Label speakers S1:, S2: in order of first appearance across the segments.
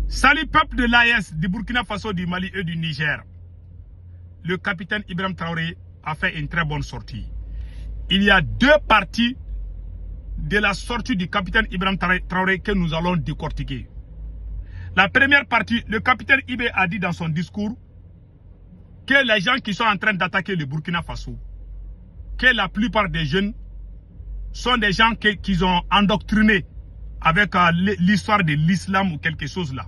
S1: Salut peuple de l'AES, du Burkina Faso, du Mali et du Niger. Le capitaine Ibrahim Traoré a fait une très bonne sortie. Il y a deux parties de la sortie du capitaine Ibrahim Traoré que nous allons décortiquer. La première partie, le capitaine Ibé a dit dans son discours que les gens qui sont en train d'attaquer le Burkina Faso, que la plupart des jeunes sont des gens qu'ils ont endoctrinés avec l'histoire de l'islam ou quelque chose là.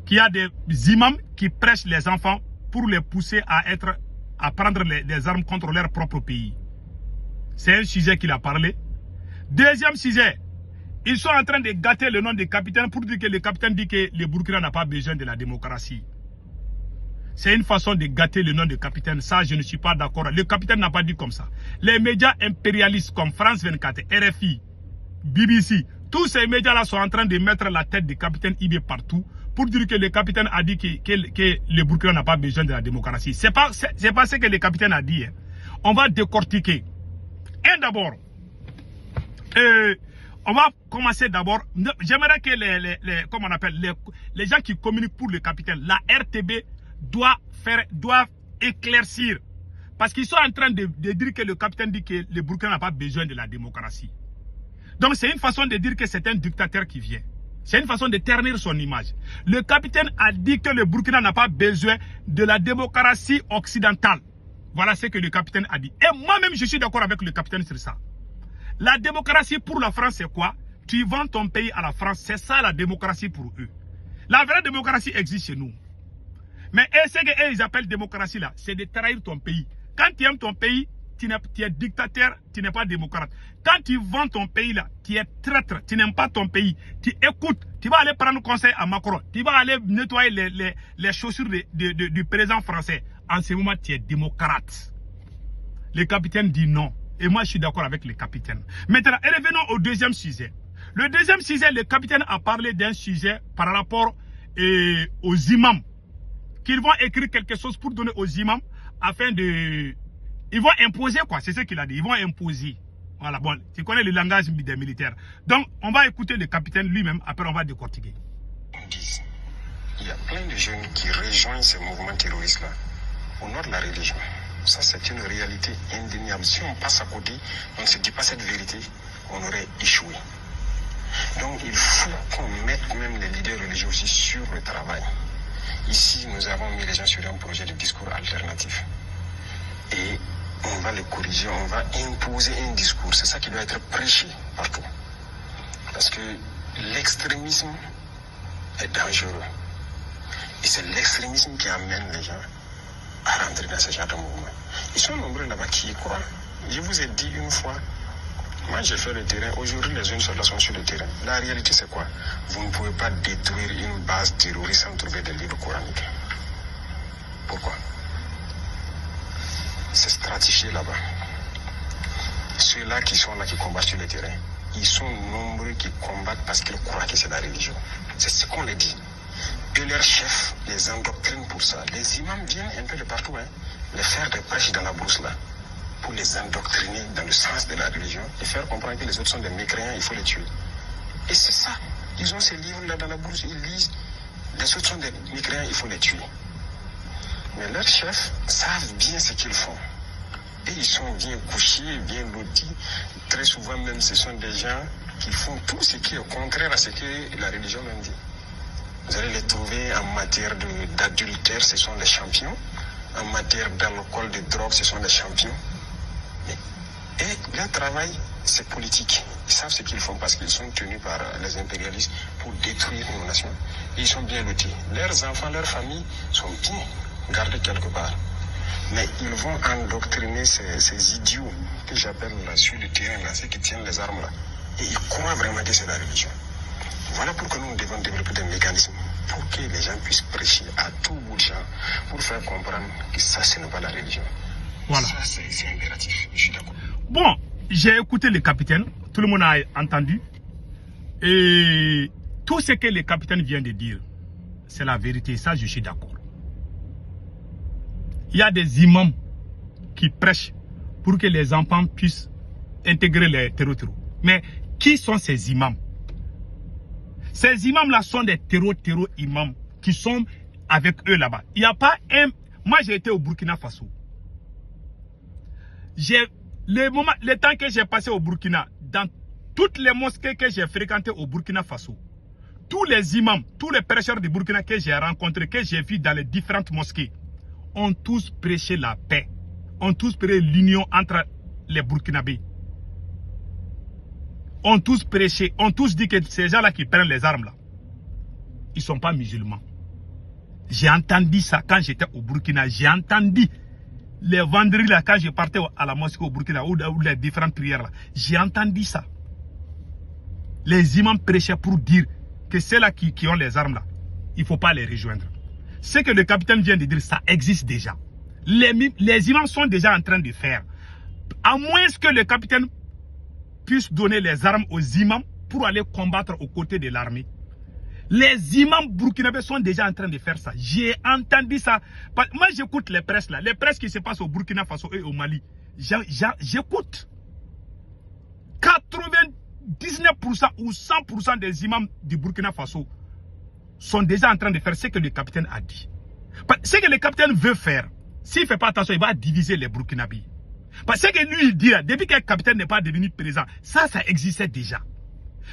S1: Qu'il y a des imams qui prêchent les enfants pour les pousser à prendre des armes contre leur propre pays. C'est un sujet qu'il a parlé. Deuxième sujet, ils sont en train de gâter le nom du capitaine pour dire que le capitaine dit que le Burkina n'a pas besoin de la démocratie. C'est une façon de gâter le nom du capitaine. Ça, je ne suis pas d'accord. Le capitaine n'a pas dit comme ça. Les médias impérialistes comme France 24, RFI, BBC, tous ces médias-là sont en train de mettre la tête du capitaine Ibé partout pour dire que le capitaine a dit que le Burkina n'a pas besoin de la démocratie. C'est pas ce que le capitaine a dit. Hein. On va décortiquer. Et d'abord, on va commencer d'abord. J'aimerais que les gens qui communiquent pour le capitaine, la RTB doivent éclaircir. Parce qu'ils sont en train de dire que le capitaine dit que le Burkina n'a pas besoin de la démocratie. Donc c'est une façon de dire que c'est un dictateur qui vient. C'est une façon de ternir son image. Le capitaine a dit que le Burkina n'a pas besoin de la démocratie occidentale. Voilà ce que le capitaine a dit. Et moi-même, je suis d'accord avec le capitaine sur ça. La démocratie pour la France, c'est quoi? Tu vends ton pays à la France. C'est ça la démocratie pour eux. La vraie démocratie existe chez nous. Mais ce qu'ils appellent démocratie là, c'est de trahir ton pays. Quand tu aimes ton pays, tu es dictateur, tu n'es pas démocrate. Quand tu vends ton pays là, tu es traître, tu n'aimes pas ton pays. Tu écoutes, tu vas aller prendre conseil à Macron. Tu vas aller nettoyer les chaussures du président français. En ce moment, tu es démocrate. Le capitaine dit non. Et moi, je suis d'accord avec le capitaine. Maintenant, revenons au deuxième sujet. Le deuxième sujet, le capitaine a parlé d'un sujet par rapport aux imams. Qu'ils vont écrire quelque chose pour donner aux imams afin de... Ils vont imposer quoi, c'est ce qu'il a dit. Ils vont imposer. Voilà, bon, tu connais le langage des militaires. Donc, on va écouter le capitaine lui-même, après on va décortiquer.
S2: Il y a plein de jeunes qui rejoignent ce mouvement terroriste-là au nom de la religion. Ça, c'est une réalité indéniable. Si on passe à côté, on ne se dit pas cette vérité, on aurait échoué. Donc, il faut qu'on mette même les leaders religieux aussi sur le travail. Ici, nous avons mis les gens sur un projet de discours alternatif. Et on va les corriger, on va imposer un discours. C'est ça qui doit être prêché partout. Parce que l'extrémisme est dangereux. Et c'est l'extrémisme qui amène les gens à rentrer dans ce genre de mouvement. Ils sont nombreux là-bas qui y croient. Je vous ai dit une fois, moi j'ai fait le terrain, aujourd'hui les jeunes soldats sont sur le terrain. La réalité c'est quoi? Vous ne pouvez pas détruire une base terroriste sans trouver des livres coraniques. Pourquoi? C'est stratifié là-bas. Ceux-là qui sont là, qui combattent sur le terrain, ils sont nombreux qui combattent parce qu'ils croient que c'est la religion. C'est ce qu'on les dit. Et leurs chefs les endoctrinent pour ça. Les imams viennent un peu de partout, hein, les faire des prêches dans la brousse là, pour les endoctriner dans le sens de la religion et faire comprendre que les autres sont des mécréants, il faut les tuer. Et c'est ça. Ils ont ces livres-là dans la brousse, ils lisent. Les autres sont des mécréants, il faut les tuer. Mais leurs chefs savent bien ce qu'ils font. Et ils sont bien couchés, bien lotis. Très souvent même, ce sont des gens qui font tout ce qui est contraire à ce que la religion même dit. Vous allez les trouver en matière d'adultère, ce sont les champions. En matière d'alcool, de drogue, ce sont les champions. Et leur travail, c'est politique. Ils savent ce qu'ils font parce qu'ils sont tenus par les impérialistes pour détruire nos nations. Et ils sont bien lotis. Leurs enfants, leurs familles sont bien gardés quelque part. Mais ils vont endoctriner ces idiots que j'appelle là sur le terrain, là, ceux qui tiennent les armes là. Et ils croient vraiment que c'est la religion. Voilà pourquoi nous devons développer des mécanismes pour que les gens puissent prêcher à tout bout de champ pour faire comprendre que ça, ce n'est pas la religion.
S1: Voilà.
S2: Ça, c'est impératif. Je suis d'accord.
S1: Bon, j'ai écouté le capitaine, tout le monde a entendu. Et tout ce que le capitaine vient de dire, c'est la vérité. Ça, je suis d'accord. Il y a des imams qui prêchent pour que les enfants puissent intégrer les terreaux. Mais qui sont ces imams? Ces imams-là sont des terreaux imams qui sont avec eux là-bas. Il n'y a pas un... Moi, j'ai été au Burkina Faso. Le temps que j'ai passé au Burkina, dans toutes les mosquées que j'ai fréquentées au Burkina Faso, tous les imams, tous les prêcheurs du Burkina que j'ai rencontrés, que j'ai vus dans les différentes mosquées, ont tous prêché la paix. Ont tous prêché l'union entre les Burkinabés. Ont tous prêché, ont tous dit que ces gens-là qui prennent les armes là, ils ne sont pas musulmans. J'ai entendu ça quand j'étais au Burkina. J'ai entendu les vendredis là, quand je partais à la mosquée au Burkina, ou les différentes prières là. J'ai entendu ça. Les imams prêchaient pour dire que ceux-là qui ont les armes là, il ne faut pas les rejoindre. Ce que le capitaine vient de dire, ça existe déjà. Les imams sont déjà en train de faire. À moins que le capitaine puisse donner les armes aux imams pour aller combattre aux côtés de l'armée. Les imams burkinabés sont déjà en train de faire ça. J'ai entendu ça. Moi, j'écoute les presses là. Les presses qui se passent au Burkina Faso et au Mali. J'écoute. 99% ou 100% des imams du Burkina Faso sont déjà en train de faire ce que le capitaine a dit. Ce que le capitaine veut faire, s'il ne fait pas attention, il va diviser les Burkinabés. Parce que lui, il dit, là, depuis que le capitaine n'est pas devenu président, ça existait déjà.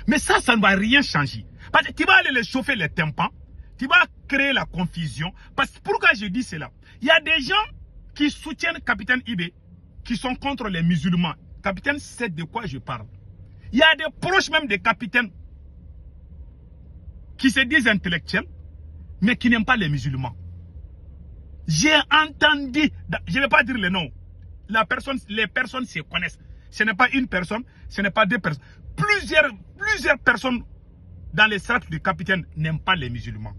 S1: Mais ça ne va rien changer. Parce que tu vas aller les chauffer les tympans, tu vas créer la confusion. Parce que pourquoi je dis cela? Il y a des gens qui soutiennent Capitaine Ibé, qui sont contre les musulmans. Capitaine sait de quoi je parle. Il y a des proches même des capitaines qui se disent intellectuels, mais qui n'aiment pas les musulmans. J'ai entendu, je ne vais pas dire le nom, les personnes se connaissent. Ce n'est pas une personne, ce n'est pas deux personnes. Plusieurs personnes dans les cercles du capitaine n'aiment pas les musulmans.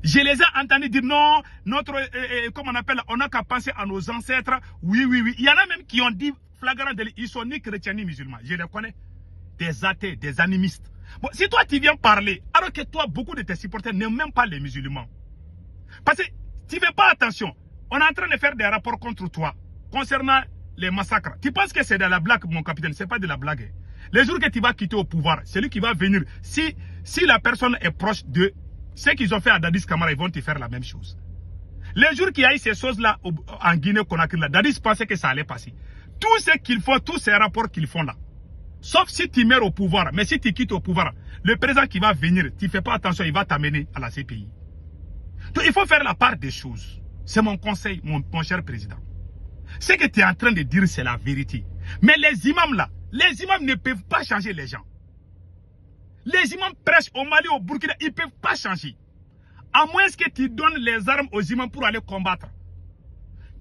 S1: Je les ai entendus dire non, comment on appelle, on n'a qu'à penser à nos ancêtres. Oui. Il y en a même qui ont dit flagrant délit, ils sont ni chrétiens ni musulmans. Je les connais. Des athées, des animistes. Bon, si toi tu viens parler, alors que toi, beaucoup de tes supporters n'aiment même pas les musulmans. Parce que tu ne fais pas attention. On est en train de faire des rapports contre toi concernant les massacres. Tu penses que c'est de la blague, mon capitaine? Ce n'est pas de la blague. Les jours que tu vas quitter au pouvoir, celui qui va venir, si la personne est proche de ce qu'ils ont fait à Dadis Camara, ils vont te faire la même chose. Les jours qu'il y a eu ces choses-là en Guinée-Conakry, Dadis pensait que ça allait passer. Tout ce qu'ils font, tous ces rapports qu'ils font là, sauf si tu meurs au pouvoir, mais si tu quittes au pouvoir, le président qui va venir, tu ne fais pas attention, il va t'amener à la CPI. Donc il faut faire la part des choses. C'est mon conseil, mon cher président. Ce que tu es en train de dire, c'est la vérité. Mais les imams là, les imams ne peuvent pas changer les gens. Les imams prêchent au Mali, au Burkina, ils ne peuvent pas changer. À moins que tu donnes les armes aux imams pour aller combattre.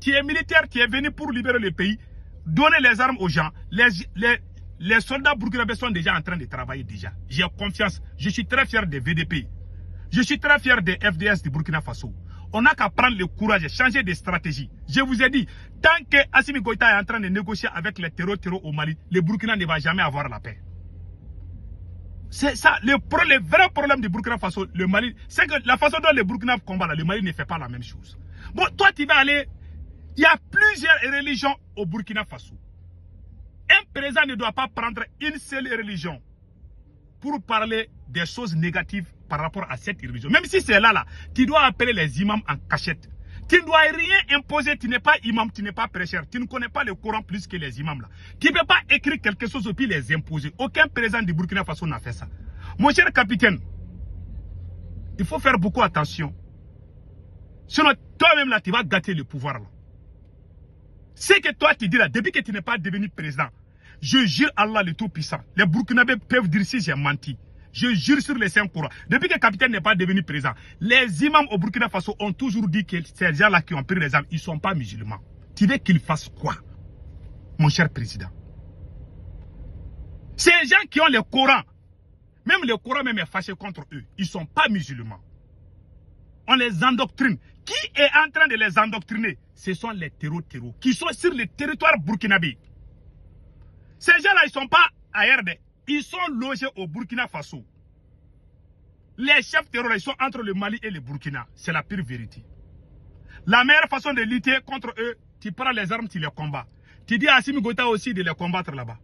S1: Tu es militaire, tu es venu pour libérer le pays. Donnez les armes aux gens. Les soldats burkinabés sont déjà en train de travailler déjà. J'ai confiance. Je suis très fier des VDP. Je suis très fier des FDS du Burkina Faso. On n'a qu'à prendre le courage et changer de stratégie. Je vous ai dit, tant que Assimi Goïta est en train de négocier avec les terreaux au Mali, le Burkina ne va jamais avoir la paix. C'est ça, le vrai problème du Burkina Faso, le Mali, c'est que la façon dont le Burkina combat là, le Mali ne fait pas la même chose. Bon, toi tu vas aller, il y a plusieurs religions au Burkina Faso. Un président ne doit pas prendre une seule religion pour parler des choses négatives par rapport à cette religion. Même si c'est là, tu dois appeler les imams en cachette. Tu ne dois rien imposer, tu n'es pas imam, tu n'es pas prêcheur, tu ne connais pas le Coran plus que les imams là. Tu ne peux pas écrire quelque chose et puis les imposer. Aucun président du Burkina Faso n'a fait ça. Mon cher capitaine, il faut faire beaucoup attention. Sinon, toi-même là, tu vas gâter le pouvoir là. Ce que toi tu dis là, depuis que tu n'es pas devenu président, je jure Allah le Tout-Puissant. Les Burkinabés peuvent dire si j'ai menti. Je jure sur les Saint-Courants. Depuis que le capitaine n'est pas devenu président, les imams au Burkina Faso ont toujours dit que ces gens-là qui ont pris les armes, ils ne sont pas musulmans. Tu veux qu'ils fassent quoi, mon cher président? Ces gens qui ont le Coran, même le Coran même est fâché contre eux. Ils ne sont pas musulmans. On les endoctrine. Qui est en train de les endoctriner? Ce sont les terreaux qui sont sur le territoire burkinabé. Ces gens-là, ils ne sont pas ailleurs. Ils sont logés au Burkina Faso. Les chefs terroristes sont entre le Mali et le Burkina. C'est la pire vérité. La meilleure façon de lutter contre eux, tu prends les armes, tu les combats. Tu dis à Assimi Goïta aussi de les combattre là-bas.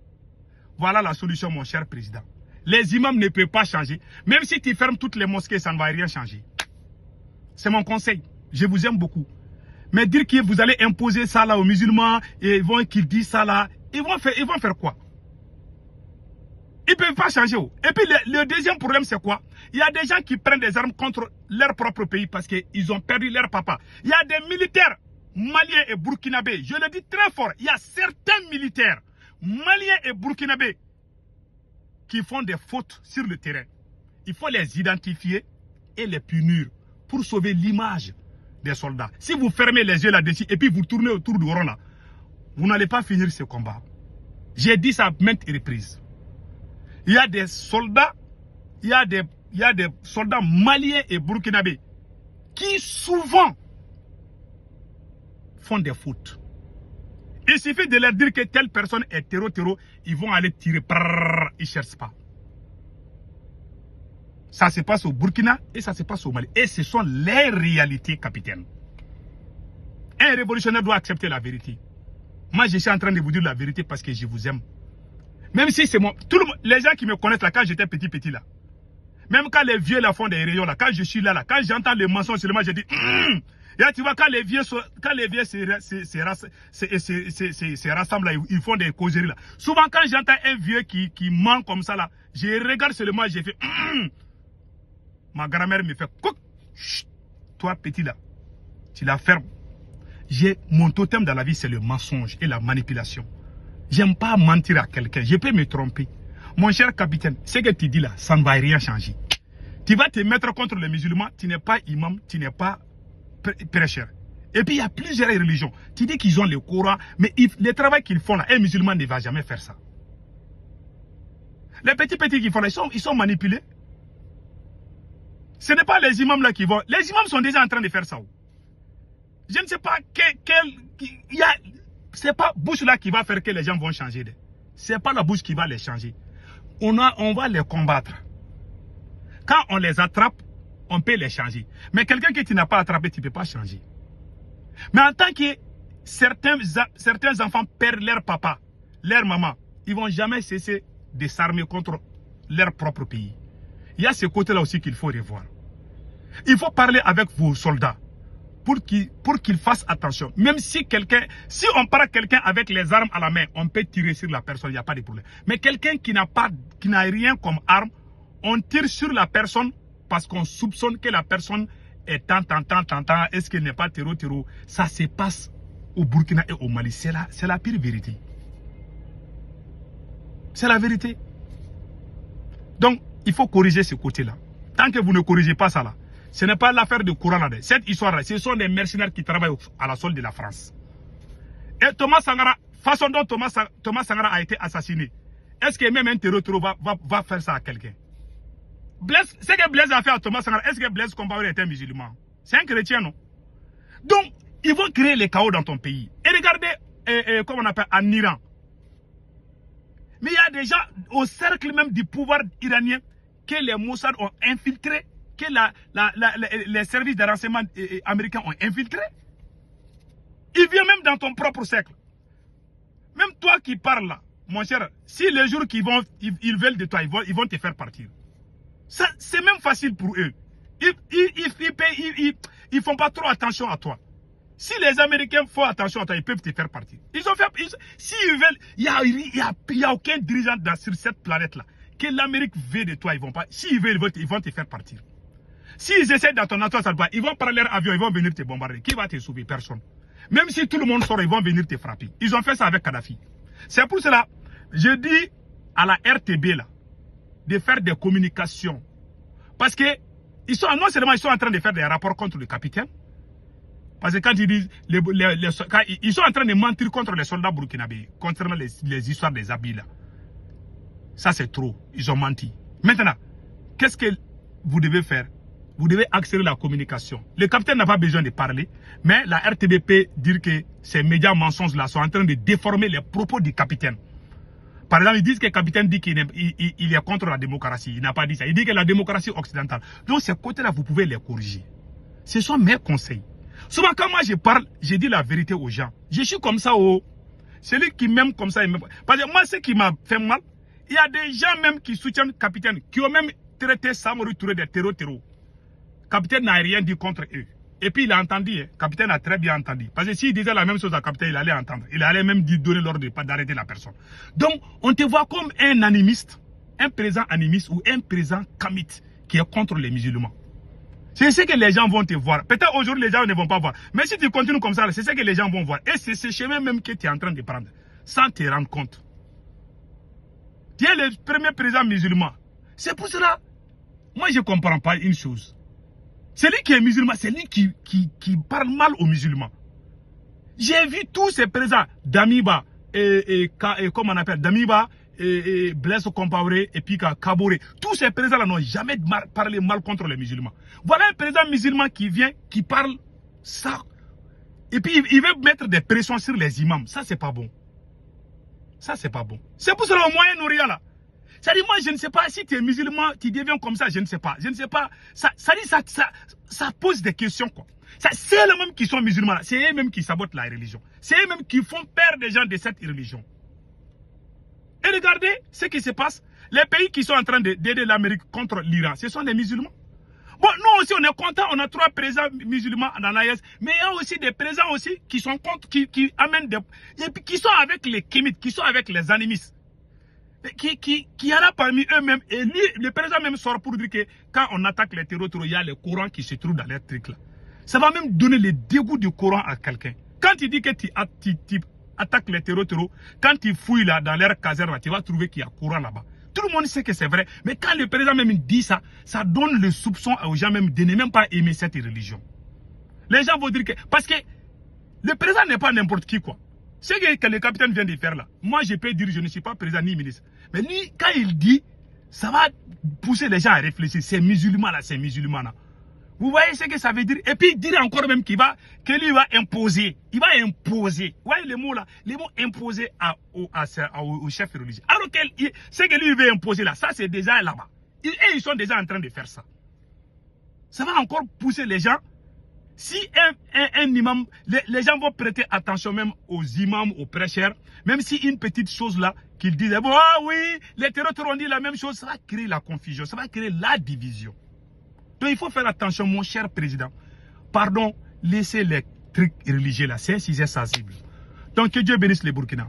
S1: Voilà la solution, mon cher président. Les imams ne peuvent pas changer. Même si tu fermes toutes les mosquées, ça ne va rien changer. C'est mon conseil. Je vous aime beaucoup. Mais dire que vous allez imposer ça là aux musulmans, et qu'ils disent ça là, ils vont faire quoi? Ils ne peuvent pas changer. Et puis le deuxième problème, c'est quoi? Il y a des gens qui prennent des armes contre leur propre pays parce qu'ils ont perdu leur papa. Il y a des militaires maliens et burkinabés. Je le dis très fort. Il y a certains militaires maliens et burkinabés qui font des fautes sur le terrain. Il faut les identifier et les punir pour sauver l'image des soldats. Si vous fermez les yeux là-dessus et puis vous tournez autour du rond là, vous n'allez pas finir ce combat. J'ai dit ça à maintes reprises. Il y a des soldats, il y a des soldats maliens et burkinabés qui souvent font des fautes. Il suffit de leur dire que telle personne est terreau, ils vont aller tirer. Ils ne cherchent pas. Ça se passe au Burkina et ça se passe au Mali. Et ce sont les réalités, capitaine. Un révolutionnaire doit accepter la vérité. Moi, je suis en train de vous dire la vérité parce que je vous aime. Même si c'est moi, les gens qui me connaissent là, quand j'étais petit là, même quand les vieux là font des réunions là, quand je suis là, quand j'entends les mensonges seulement, je dis, et là, tu vois, quand les vieux se rassemblent là, ils font des causeries là. Souvent, quand j'entends un vieux qui ment comme ça là, je regarde seulement, j'ai fait, ma grand-mère me fait, chut, toi petit là, tu la fermes. Mon totem dans la vie, c'est le mensonge et la manipulation. J'aime pas mentir à quelqu'un. Je peux me tromper. Mon cher capitaine, ce que tu dis là, ça ne va rien changer. Tu vas te mettre contre les musulmans, tu n'es pas imam, tu n'es pas prêcheur. Et puis il y a plusieurs religions. Tu dis qu'ils ont le Coran, mais le travail qu'ils font là, un musulman ne va jamais faire ça. Les petits qu'ils font là, ils sont manipulés. Ce n'est pas les imams là qui vont. Les imams sont déjà en train de faire ça. Je ne sais pas c'est pas bouche là qui va faire que les gens vont changer. C'est pas la bouche qui va les changer. On va les combattre. Quand on les attrape, on peut les changer. Mais quelqu'un que tu n'as pas attrapé, tu ne peux pas changer. Mais en tant que certains enfants perdent leur papa, leur maman, ils ne vont jamais cesser de s'armer contre leur propre pays. Il y a ce côté-là aussi qu'il faut revoir. Il faut parler avec vos soldats pour qu'ils fassent attention. Même si on prend quelqu'un avec les armes à la main, on peut tirer sur la personne, il n'y a pas de problème. Mais quelqu'un qui n'a rien comme arme, on tire sur la personne parce qu'on soupçonne que la personne est est-ce qu'elle n'est pas terreau. Ça se passe au Burkina et au Mali. C'est la pire vérité. C'est la vérité. Donc, il faut corriger ce côté-là. Tant que vous ne corrigez pas ça là, ce n'est pas l'affaire de Coran là. Cette histoire-là, ce sont des mercenaires qui travaillent à la solde de la France. Et Thomas Sankara, façon dont Thomas Sankara a été assassiné, est-ce que même un terreau va faire ça à quelqu'un? Ce que Blaise a fait à Thomas Sankara, est-ce que Blaise Compaoré était un musulman? C'est un chrétien, non? Donc, ils vont créer les chaos dans ton pays. Et regardez, comment on appelle, en Iran. Mais il y a des gens au cercle même du pouvoir iranien que les Mossad ont infiltré, que les services de renseignement américains ont infiltré. Ils viennent même dans ton propre cercle. Même toi qui parles là, mon cher, si les jours qu'ils veulent de toi, ils vont te faire partir. C'est même facile pour eux. Ils font pas trop attention à toi. Si les Américains font attention à toi, ils peuvent te faire partir. Ils ont fait. S'ils veulent, il n'y a aucun dirigeant sur cette planète-là que l'Amérique veut de toi. S'ils veulent, ils vont te faire partir. S'ils essaient dans ton attention, ils vont prendre leur avion, ils vont venir te bombarder. Qui va te sauver? Personne. Même si tout le monde sort, ils vont venir te frapper. Ils ont fait ça avec Kadhafi. C'est pour cela, je dis à la RTB là, de faire des communications. Parce que non seulement ils sont en train de faire des rapports contre le capitaine, parce que quand ils disent, ils sont en train de mentir contre les soldats burkinabés, concernant les histoires des habits là. Ça c'est trop, ils ont menti. Maintenant, qu'est-ce que vous devez faire? Vous devez accélérer la communication. Le capitaine n'a pas besoin de parler, mais la RTB peut dire que ces médias mensonges là sont en train de déformer les propos du capitaine. Par exemple, ils disent que le capitaine dit qu'il est contre la démocratie. Il n'a pas dit ça. Il dit que la démocratie occidentale. Donc, ces côtés-là, vous pouvez les corriger. Ce sont mes conseils. Souvent, quand moi je parle, je dis la vérité aux gens. Je suis comme ça, celui qui m'aime comme ça, il m'aime. Parce que moi, ce qui m'a fait mal, Il y a des gens même qui soutiennent le capitaine, qui ont même traité Samori Touré de terreau. Le capitaine n'a rien dit contre eux. Et puis il a entendu, le capitaine a très bien entendu. Parce que s'il disait la même chose à capitaine, il allait entendre. Il allait même donner l'ordre de pas d'arrêter la personne. Donc, on te voit comme un animiste, un président animiste ou un président kamite qui est contre les musulmans. C'est ce que les gens vont te voir. Peut-être aujourd'hui les gens ne vont pas voir. Mais si tu continues comme ça, c'est ce que les gens vont voir. Et c'est ce chemin même que tu es en train de prendre, sans te rendre compte. Tu es le premier président musulman. C'est pour cela, moi je ne comprends pas une chose. C'est lui qui est musulman, c'est lui qui parle mal aux musulmans. J'ai vu tous ces présidents, Damiba, comment on appelle, Damiba, Blaise Compaoré et puis Kaboré. Tous ces présidents-là n'ont jamais parlé mal contre les musulmans. Voilà un président musulman qui vient, qui parle ça. Et puis il veut mettre des pressions sur les imams. Ça, c'est pas bon. Ça, c'est pas bon. C'est pour cela au Moyen-Orient là. C'est-à-dire, moi, je ne sais pas si tu es musulman, tu deviens comme ça, je ne sais pas. Je ne sais pas. Ça pose des questions, quoi. C'est eux-mêmes qui sont musulmans là. C'est eux-mêmes qui sabotent la religion. C'est eux-mêmes qui font peur des gens de cette religion. Et regardez ce qui se passe. Les pays qui sont en train d'aider l'Amérique contre l'Iran, ce sont les musulmans. Bon, nous aussi, on est contents, on a 3 présidents musulmans dans l'AES, mais il y a aussi des présidents aussi qui sont contre, qui amènent des... Et puis qui sont avec les kémites, qui sont avec les animistes. Qui y en a parmi eux-mêmes. Et lui, le président même sort pour dire que quand on attaque les terreaux, il y a le Coran qui se trouve dans les trucs là. Ça va même donner le dégoût du Coran à quelqu'un. Quand tu dis que tu attaques les terreaux, quand tu fouilles là dans leur caserne, tu vas trouver qu'il y a Coran là-bas. Tout le monde sait que c'est vrai. Mais quand le président même dit ça, ça donne le soupçon aux gens même de ne même pas aimer cette religion. Les gens vont dire que... Parce que le président n'est pas n'importe qui, quoi. Ce que le capitaine vient de faire là, moi je peux dire, je ne suis pas président ni ministre. Mais lui, quand il dit, ça va pousser les gens à réfléchir. Ces musulmans là, ces musulmans là. Vous voyez ce que ça veut dire? Et puis dire encore même que lui va imposer. Il va imposer. Vous voyez les mots là? Les mots imposer au chef religieux. Alors que ce que lui veut imposer là, ça c'est déjà là-bas. Et ils sont déjà en train de faire ça. Ça va encore pousser les gens. Si un imam, les gens vont prêter attention même aux imams, aux prêcheurs, même si une petite chose là, qu'ils disent, bon, ah oui, les terroristes ont dit la même chose, ça va créer la confusion, ça va créer la division. Donc il faut faire attention, mon cher président. Pardon, laissez les trucs religieux là, c'est un sujet sensible. Donc que Dieu bénisse les Burkina.